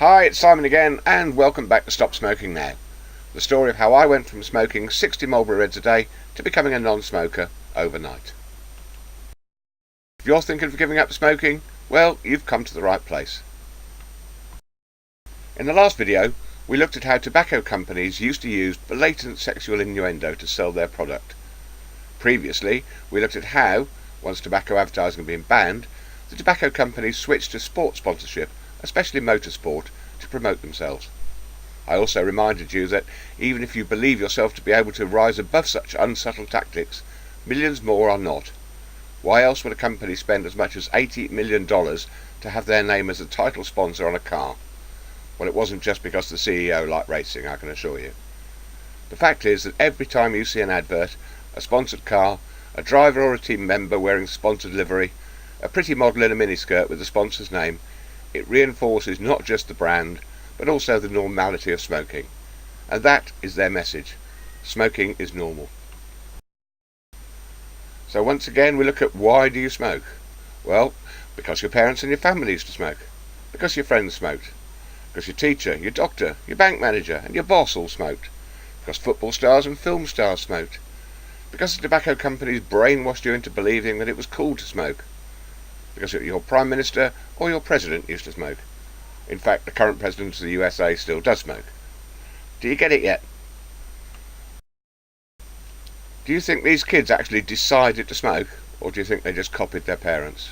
Hi, it's Simon again, and welcome back to Stop Smoking Now. The story of how I went from smoking 60 Marlboro Reds a day to becoming a non-smoker overnight. If you're thinking of giving up smoking, well, you've come to the right place. In the last video, we looked at how tobacco companies used to use blatant sexual innuendo to sell their product. Previously, we looked at how, once tobacco advertising had been banned, the tobacco companies switched to sports sponsorship, especially motorsport, to promote themselves. I also reminded you that even if you believe yourself to be able to rise above such unsubtle tactics, millions more are not. Why else would a company spend as much as $80 million to have their name as a title sponsor on a car? Well, it wasn't just because the CEO liked racing, I can assure you. The fact is that every time you see an advert, a sponsored car, a driver or a team member wearing sponsored livery, a pretty model in a miniskirt with the sponsor's name, it reinforces not just the brand, but also the normality of smoking. And that is their message. Smoking is normal. So once again we look at why do you smoke? Well, because your parents and your family used to smoke. Because your friends smoked. Because your teacher, your doctor, your bank manager and your boss all smoked. Because football stars and film stars smoked. Because the tobacco companies brainwashed you into believing that it was cool to smoke. Because your Prime Minister or your President used to smoke. In fact, the current President of the USA still does smoke. Do you get it yet? Do you think these kids actually decided to smoke, or do you think they just copied their parents?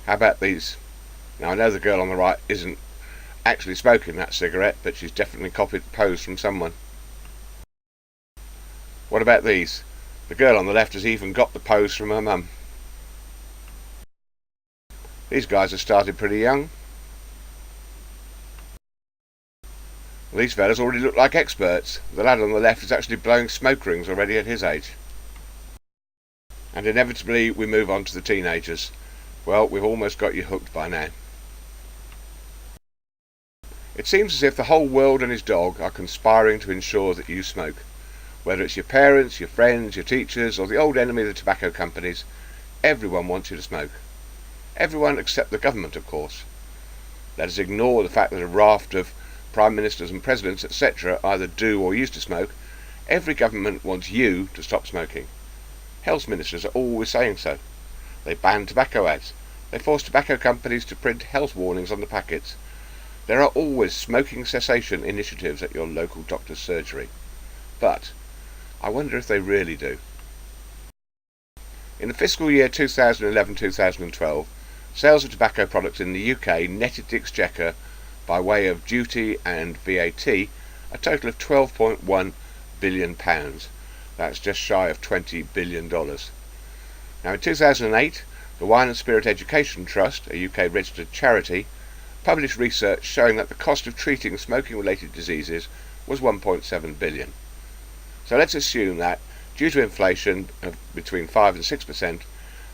How about these? Now, I know the girl on the right isn't actually smoking that cigarette, but she's definitely copied the pose from someone. What about these? The girl on the left has even got the pose from her mum. These guys have started pretty young. These fellas already look like experts. The lad on the left is actually blowing smoke rings already at his age. And inevitably we move on to the teenagers. Well, we've almost got you hooked by now. It seems as if the whole world and his dog are conspiring to ensure that you smoke. Whether it's your parents, your friends, your teachers, or the old enemy of the tobacco companies, everyone wants you to smoke. Everyone except the government, of course. Let us ignore the fact that a raft of prime ministers and presidents, etc., either do or used to smoke. Every government wants you to stop smoking. Health ministers are always saying so. They ban tobacco ads. They force tobacco companies to print health warnings on the packets. There are always smoking cessation initiatives at your local doctor's surgery. But I wonder if they really do. In the fiscal year 2011-2012, sales of tobacco products in the UK netted the Exchequer, by way of duty and VAT, a total of £12.1 billion. That's just shy of $20 billion. Now in 2008, the Wine and Spirit Education Trust, a UK registered charity, published research showing that the cost of treating smoking-related diseases was £1.7 billion. So let's assume that, due to inflation of between 5 and 6%,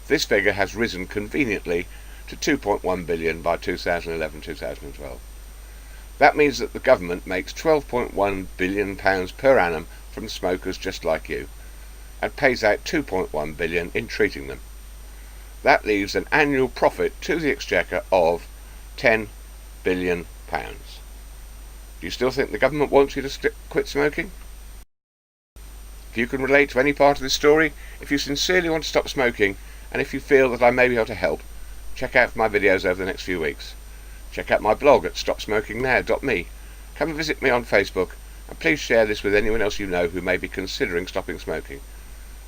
this figure has risen conveniently to £2.1 billion by 2011-2012. That means that the government makes £12.1 billion per annum from smokers just like you, and pays out £2.1 billion in treating them. That leaves an annual profit to the Exchequer of £10 billion. Do you still think the government wants you to quit smoking? If you can relate to any part of this story, if you sincerely want to stop smoking, and if you feel that I may be able to help, check out my videos over the next few weeks. Check out my blog at stopsmokingnow.me. Come and visit me on Facebook, and please share this with anyone else you know who may be considering stopping smoking.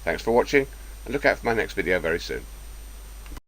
Thanks for watching, and look out for my next video very soon.